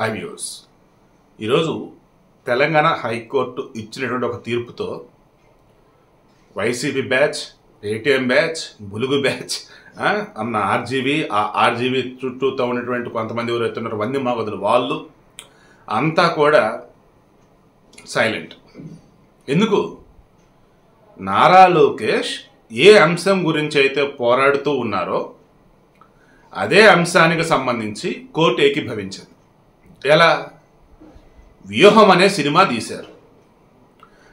High viewers, ఈరోజు Telangana high court ఇచ్చినటువంటి ఒక తీర్పుతో వైసీపీ బ్యాచ్, ఏటీఎం బ్యాచ్, బులుగు బ్యాచ్, అన్న ఆర్జీవీ, ఆ ఆర్జీవీ చుట్టూతో ఉన్నటువంటి కొంతమంది ఎవరైతే ఉన్నారు వంది మగదులు, వాళ్ళు అంతా కూడా సైలెంట్. ఎందుకు? నారా లోకేష్ ఏ అంశం గురించి అయితే పోరాడుతూ ఉన్నారో అదే అంశానికి సంబంధించి కోర్టు ఏకీభవించింది. ఎలా? వ్యూహం అనే సినిమా తీశారు.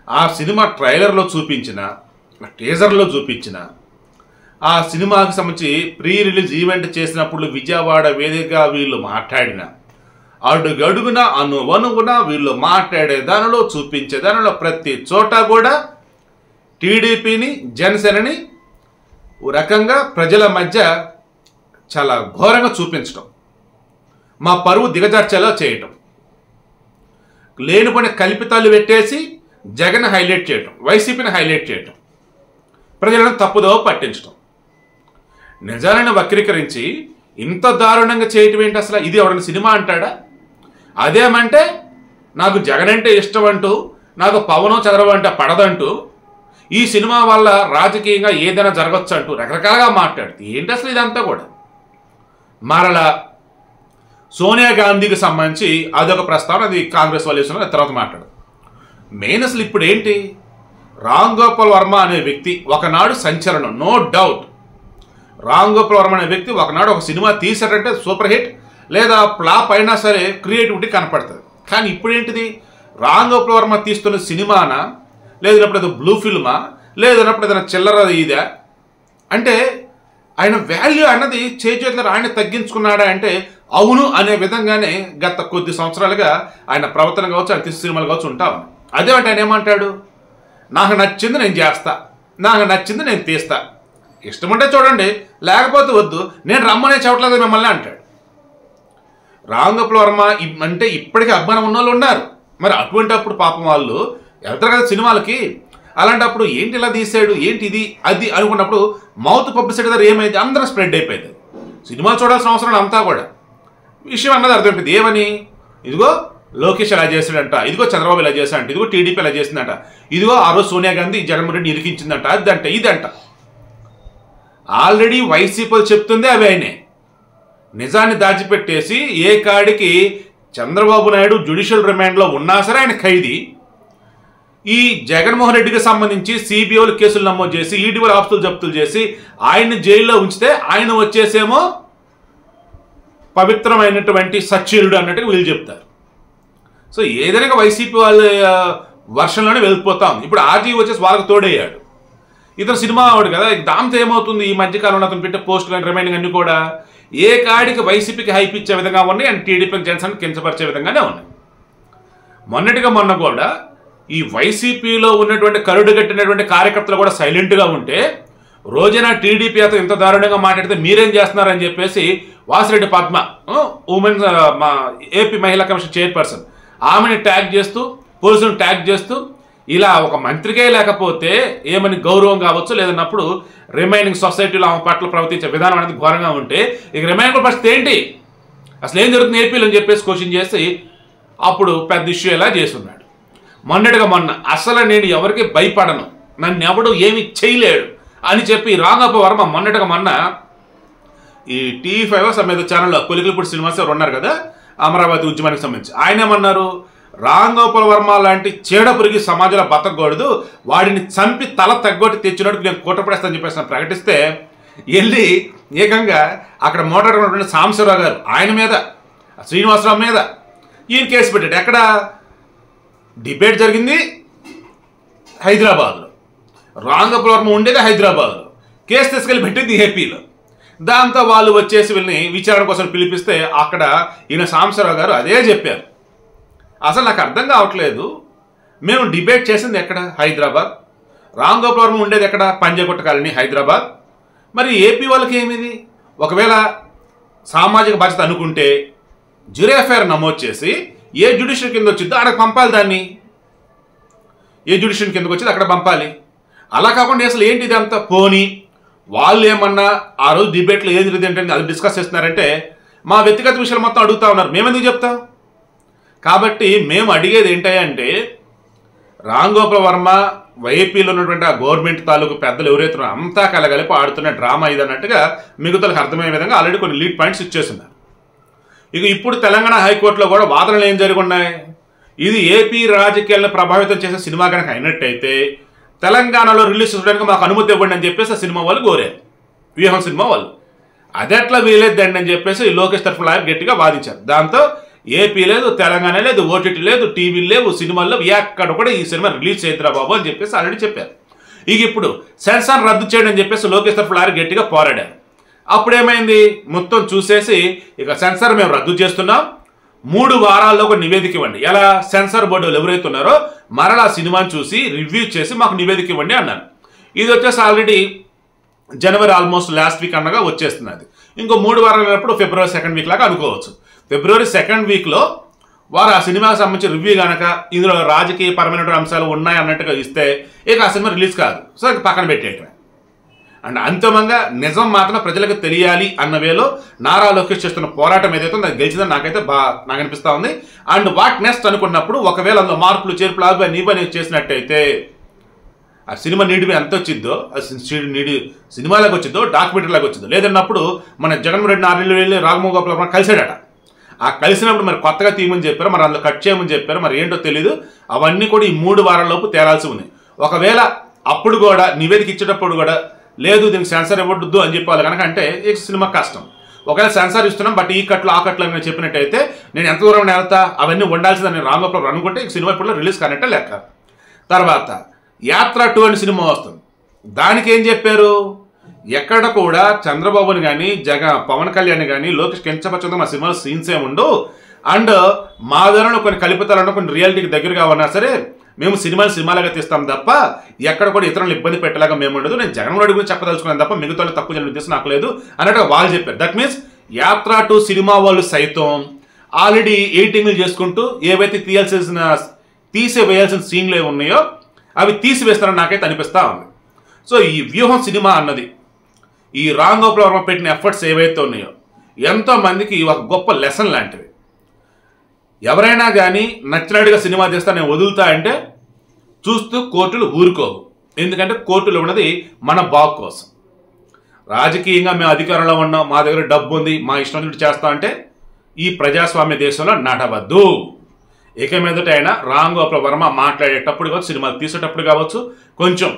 ఆ సినిమా ట్రైలర్లో చూపించిన, టీజర్లో చూపించిన, ఆ సినిమాకి సంబంధించి ప్రీ రిలీజ్ ఈవెంట్ చేసినప్పుడు విజయవాడ వేదికగా వీళ్ళు మాట్లాడిన, అడుగడుగున అనువనుగున వీళ్ళు మాట్లాడే దానిలో, చూపించే దానిలో ప్రతి చోట కూడా టీడీపీని, జనసేనని ఓ రకంగా ప్రజల మధ్య చాలా ఘోరంగా చూపించడం, మా పరువు దిగజార్చేలా చేయటం, లేనిపోయిన కల్పితాలు పెట్టేసి జగన్ హైలైట్ చేయటం, వైసీపీని హైలైట్ చేయటం, ప్రజలను తప్పుదోవ పట్టించడం, నిజాలను వక్రీకరించి ఇంత దారుణంగా చేయటం ఏంటి? అసలు ఇది ఎవరైనా సినిమా అంటాడా? అదేమంటే నాకు జగన్ అంటే ఇష్టం అంటూ, నాకు పవనం చంద్రబాబు అంటే పడదంటూ, ఈ సినిమా వల్ల రాజకీయంగా ఏదైనా జరగచ్చు అంటూ రకరకాలుగా మాట్లాడుతుంది. ఏంటి అసలు ఇదంతా కూడా? మరలా సోనియా గాంధీకి సంబంధించి అదొక ప్రస్తావన, అది కాంగ్రెస్ వాళ్ళు వేస్తున్నారు, తర్వాత మాట్లాడు. మెయిన్ అసలు ఇప్పుడు ఏంటి? రామ్ గోపాల్ వర్మ అనే వ్యక్తి ఒకనాడు సంచలనం, నో డౌట్. రామ్ గోపాల్ వర్మ అనే వ్యక్తి ఒకనాడు ఒక సినిమా తీశారంటే సూపర్ హిట్, లేదా ఫ్లాప్ అయినా సరే క్రియేటివిటీ కనపడుతుంది. కానీ ఇప్పుడు ఏంటిది? రామ్ గోపాల్ వర్మ తీస్తున్న సినిమానా, లేదన్నప్పుడు ఏదో బ్లూ ఫిల్మా, లేదన్నప్పుడు ఏదైనా చిల్లర ఇదా? అంటే ఆయన వాల్యూ అన్నది చేతుల్లో ఆయన తగ్గించుకున్నాడా అంటే అవును అనే విధంగానే గత కొద్ది సంవత్సరాలుగా ఆయన ప్రవర్తన కావచ్చు, ఆయన తీసు సినిమాలు కావచ్చు ఉంటా ఉన్నాయి. అదేమంటే ఆయన ఏమంటాడు? నాకు నచ్చింది నేను చేస్తా, నాకు నచ్చింది నేను తీస్తా, ఇష్టం ఉంటే చూడండి, లేకపోతే వద్దు, నేను రమ్మనే చెప్పట్లేదు మిమ్మల్ని అంటాడు. రామ్ గోపాల్ వర్మ అంటే ఇప్పటికీ అభిమానం ఉన్న వాళ్ళు ఉన్నారు. మరి అటువంటి అప్పుడు పాపం వాళ్ళు వెళ్తారు కదా సినిమాలకి. అలాంటప్పుడు ఏంటి ఇలా తీసాడు, ఏంటి ఇది అది అనుకున్నప్పుడు మౌత్ పబ్లిసిటీ దగ్గర ఏమైంది? అందరూ స్ప్రెడ్ అయిపోయింది. సినిమా చూడాల్సిన అవసరం అంతా కూడా విషయం అన్నది అర్థమైపోయింది. ఏమని? ఇదిగో లోకేష్ ఇలా చేశాడంట, ఇదిగో చంద్రబాబు ఇలా చేశాడంట, ఇదిగో టీడీపీ ఇలా చేసిందంట, ఇదిగో ఆ రోజు సోనియా గాంధీ జగన్మోహన్ రెడ్డిని ఇరికించిందంట, అదంట ఇదంట. ఆల్రెడీ వైసీపీ చెప్తుంది అవి ఆయనే. నిజాన్ని దాచిపెట్టేసి ఏ కాడికి చంద్రబాబు నాయుడు జ్యుడిషియల్ రిమాండ్లో ఉన్నా సరే ఆయన ఖైదీ. ఈ జగన్మోహన్ రెడ్డికి సంబంధించి సిబిఐలు కేసులు నమోదు చేసి, ఈడీ ఆస్తులు జప్తులు చేసి ఆయన్ని జైల్లో ఉంచితే ఆయన వచ్చేసేమో పవిత్రమైనటువంటి సచ్చీలుడు అన్నట్టుగా వీళ్ళు చెప్తారు. సో ఏదైనా వైసీపీ వాళ్ళ వర్షంలోనే వెళ్ళిపోతా ఉంది. ఇప్పుడు ఆర్జీ వచ్చేసి వాళ్ళకి తోడయ్యాడు. ఇతను సినిమా ఆవిడు కదా, దాంతో ఏమవుతుంది? ఈ మధ్యకాలంలో అతను పెట్టే పోస్టులు కానీ రిమైనింగ్ అన్ని కూడా ఏ కాడికి వైసీపీకి హైప్ ఇచ్చే విధంగా ఉన్నాయి, అండ్ టీడీపీ జనసేన కించపరిచే విధంగానే ఉన్నాయి. మొన్నటిగా మొన్న కూడా ఈ వైసీపీలో ఉన్నటువంటి కరుడు కట్టినటువంటి కార్యకర్తలు కూడా సైలెంట్గా ఉంటే, రోజైనా టీడీపీ అతను ఇంత దారుణంగా మాట్లాడితే మీరేం చేస్తున్నారని చెప్పేసి వాసిరెడ్డి పద్మ, ఉమెన్ మా ఏపీ మహిళా కమిషన్ చైర్పర్సన్, ఆమెని ట్యాగ్ చేస్తూ, పోలీసులను ట్యాగ్ చేస్తూ, ఇలా ఒక మంత్రికే లేకపోతే ఏమని గౌరవం కావచ్చు, లేదన్నప్పుడు రిమైనింగ్ సొసైటీలో ఆమె పట్ల ప్రవర్తించే విధానం అనేది ఘోరంగా ఉంటే ఇక రిమైనింగ్ పరిస్థితి ఏంటి, అసలు ఏం జరుగుతుంది ఏపీలో అని చెప్పేసి క్వశ్చన్ చేసి అప్పుడు పెద్ద ఇష్యూ ఎలా చేస్తున్నాడు. మొన్నటిగా మొన్న అసలు నేను ఎవరికి భయపడను, నన్ను ఎవడు ఏమి చేయలేడు అని చెప్పి రామ్ గోపాల్ వర్మ మొన్నటిగా మొన్న ఈ టీవీ5 సమేత ఛానల్లో కొలికలపూడి శ్రీనివాస్ ఎవరు ఉన్నారు కదా, అమరావతి ఉద్యమానికి సంబంధించి, ఆయన ఏమన్నారు? రామ్ గోపాల్ వర్మ లాంటి చీడపురిగి సమాజంలో బతకూడదు, వాడిని చంపి తల తగ్గొట్టి తెచ్చినట్టు నేను కుట్రపడేస్తానని చెప్పేసి ప్రకటిస్తే వెళ్ళి ఏకంగా అక్కడ మోటాడుకున్నటువంటి సాంబశివరావు గారు ఆయన మీద, శ్రీనివాసరావు మీద ఈయన కేసు పెట్టాడు. ఎక్కడ? డిబేట్ జరిగింది హైదరాబాద్లో, రామ్ గోపాల్ వర్మ ఉండేది హైదరాబాద్లో, కేసు తీసుకెళ్ళి పెట్టింది ఏపీలో. దాంతో వాళ్ళు వచ్చేసి వీళ్ళని విచారణ కోసం పిలిపిస్తే అక్కడ ఈయన సాంబశివరావు గారు అదే చెప్పారు. అసలు నాకు అర్థం కావట్లేదు, మేము డిబేట్ చేసింది ఎక్కడ? హైదరాబాద్. రామ్ గోపాల్ వర్మ ఉండేది ఎక్కడ? పంజాగుట్ట కాలనీ, హైదరాబాద్. మరి ఏపీ వాళ్ళకి ఏమిది? ఒకవేళ సామాజిక బాధ్యత అనుకుంటే జ్యూరీ ఎఫ్ఐఆర్ నమోదు చేసి ఏ జ్యుడిషియల్ కింద వచ్చిందో అక్కడికి పంపాలి, దాన్ని ఏ జ్యుడిషియల్ కిందకు వచ్చిందో అక్కడ పంపాలి. అలా కాకుండా అసలు ఏంటి ఇదంతా? పోనీ వాళ్ళు ఏమన్నా ఆ రోజు డిబేట్లో ఏం జరిగింది ఏంటంటే అది డిస్కస్ చేస్తున్నారంటే మా వ్యక్తిగత విషయాలు మొత్తం అడుగుతా ఉన్నారు, మేమెందుకు చెప్తాం? కాబట్టి మేము అడిగేది ఏంటంటే రామ్ గోపాల్ వర్మ వైఏపీలో ఉన్నటువంటి ఆ గవర్నమెంట్ తాలూకు పెద్దలు ఎవరైతే అంతా కలగలిపి ఆడుతున్న డ్రామా ఇది అన్నట్టుగా మిగతాలకు అర్థమయ్యే విధంగా ఆల్రెడీ కొన్ని లీడ్ పాయింట్స్ ఇచ్చేస్తున్నారు. ఇక ఇప్పుడు తెలంగాణ హైకోర్టులో కూడా వాదనలు ఏం జరిగి ఉన్నాయి, ఇది ఏపీ రాజకీయాలను ప్రభావితం చేసే సినిమా కనుక అయినట్టయితే తెలంగాణలో రిలీజ్ చేయడానికి మాకు అనుమతి ఇవ్వండి అని చెప్పేసి ఆ సినిమా వాళ్ళు కోరారు, వ్యూహం సినిమా వాళ్ళు. అదెట్లా వీలేదండి అని చెప్పేసి లోకేష్ తరఫున లాయర్ గట్టిగా వాదించారు. దాంతో ఏపీ లేదు, తెలంగాణ లేదు, ఓటీటీ లేదు, టీవీ లేవు, సినిమాలు లేవు, ఎక్కడ కూడా ఈ సినిమా రిలీజ్ చేయద్దురా బాబు అని చెప్పేసి ఆల్రెడీ చెప్పారు. ఇక ఇప్పుడు సెన్సార్ రద్దు చేయండి అని చెప్పేసి లోకేష్ తరఫున లాయర్ గట్టిగా పోరాడారు. అప్పుడేమైంది, మొత్తం చూసేసి ఇక సెన్సార్ మేము రద్దు చేస్తున్నాం, 3 వారాల్లో ఒక నివేదిక ఇవ్వండి. ఎలా, సెన్సార్ బోర్డు ఎవరైతే ఉన్నారో మరలా సినిమాని చూసి రివ్యూ చేసి మాకు నివేదిక ఇవ్వండి అన్నారు. ఇది వచ్చేసి ఆల్రెడీ జనవరి ఆల్మోస్ట్ లాస్ట్ వీక్ అనగా వచ్చేస్తున్నది. ఇంకో 3 వారాలప్పుడు ఫిబ్రవరి 2nd వీక్ లాగా అనుకోవచ్చు. ఫిబ్రవరి 2nd వీక్లో వారు ఆ సినిమాకి సంబంధించి రివ్యూ కనుక ఇందులో రాజకీయ పరమైన అంశాలు ఉన్నాయి అన్నట్టుగా ఇస్తే ఇక ఆ సినిమా రిలీజ్ కాదు, సో ఇక పక్కన పెట్టేయటమే. అండ్ అంతిమంగా నిజం మాత్రం ప్రజలకు తెలియాలి అన్న వేలో నారా లోకేష్ చేస్తున్న పోరాటం ఏదైతే ఉందో అది గెలిచిందని నాకైతే నాకు అనిపిస్తూ ఉంది. అండ్ వాట్ నెక్స్ట్ అనుకున్నప్పుడు ఒకవేళ అందులో మార్పులు చేర్పులు నీవని చేసినట్టయితే ఆ సినిమా నీడివి ఎంత వచ్చిందో, నీడి సినిమాలకు వచ్చిందో డాక్యుమెంటరీలాగా వచ్చిందో, లేదన్నప్పుడు మన జగన్మోహన్ రెడ్డి 4 నెలలు వెళ్ళి రాఘమోహన్ గోపాల్ కలిసాడట. ఆ కలిసినప్పుడు మరి కొత్తగా తీయమని చెప్పారు, మరి అందులో కట్ చేయమని చెప్పారు, మరి ఏంటో తెలీదు. అవన్నీ కూడా ఈ 3 వారాల్లోపు తేలాల్సి ఉన్నాయి. ఒకవేళ అప్పుడు కూడా నివేదిక ఇచ్చేటప్పుడు కూడా లేదు దీనికి సెన్సార్ ఇవ్వద్దు అని చెప్పాలి కనుక అంటే ఈ సినిమా కష్టం. ఒకవేళ సెన్సార్ ఇస్తున్నాం బట్ ఈ కట్లు ఆ కట్లు అని చెప్పినట్టయితే నేను ఎంత దూరం వెళ్తా, అవన్నీ ఉండాల్సిందని రామ్ గోపాల్ అనుకుంటే ఈ సినిమా ఇప్పుడు రిలీజ్ కానట్టే లెక్క. తర్వాత యాత్ర 2 అని సినిమా వస్తుంది. దానికి ఏం చెప్పారు, ఎక్కడ కూడా చంద్రబాబుని కానీ పవన్ కళ్యాణ్ కానీ లోకేష్ కించపచ్చంతో మా సినిమాలో సీన్స్ ఏముండవు. అండ్ మా ధరలో కొన్ని కల్పితాలను కొన్ని రియాలిటీకి దగ్గరగా ఉన్నా సరే మేము సినిమాలుగా తీస్తాం తప్ప ఎక్కడ కూడా ఇతరులను ఇబ్బంది పెట్టేలాగా మేము ఉండదు. నేను జగన్మోహన్ రెడ్డి గురించి చెప్పదలుచుకున్నాను తప్ప మిగతా తక్కువ జరిగిన ఉద్దేశం నాకు లేదు అన్నట్టుగా వాళ్ళు చెప్పారు. దట్ మీన్స్ యాత్ర 2 సినిమా వాళ్ళు సైతం ఆల్రెడీ ఎడిటింగ్లు చేసుకుంటూ ఏవైతే తీసివేయాల్సిన సీన్లు ఉన్నాయో అవి తీసివేస్తారని నాకైతే అనిపిస్తూ ఉంది. సో ఈ వ్యూహం సినిమా అన్నది ఈ రామ్ గోపాల్ వర్మ పెట్టిన ఎఫర్ట్స్ ఏవైతే ఉన్నాయో ఎంతోమందికి ఒక గొప్ప లెసన్ లాంటివి. ఎవరైనా కానీ నచ్చినట్టుగా సినిమా తీస్తా నేను వదులుతా అంటే చూస్తూ కోర్టులు ఊరుకోవు. ఎందుకంటే కోర్టులు ఉన్నది మన బాగు కోసం. రాజకీయంగా మేము అధికారంలో ఉన్నాం, మా దగ్గర డబ్బు ఉంది, మా ఇష్టం చేస్తాం అంటే ఈ ప్రజాస్వామ్య దేశంలో నడవద్దు. ఇక మీదట అయినా రామ్ గోపాల్ వర్మ మాట్లాడేటప్పుడు కావచ్చు, సినిమాలు తీసేటప్పుడు కావచ్చు, కొంచెం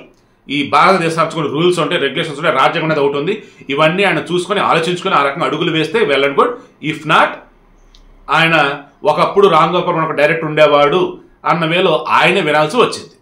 ఈ భారతదేశానికి రూల్స్ ఉంటాయి, రెగ్యులేషన్స్ ఉంటాయి, రాజ్యాంగం అనేది ఒకటి ఉంది. ఇవన్నీ ఆయన చూసుకొని ఆలోచించుకొని ఆ రకంగా అడుగులు వేస్తే well and good. If not ఆయన ఒకప్పుడు రామ్ గోపాల్ వర్మ డైరెక్ట్ ఉండేవాడు అన్న వేలో ఆయనే వినాల్సి వచ్చింది.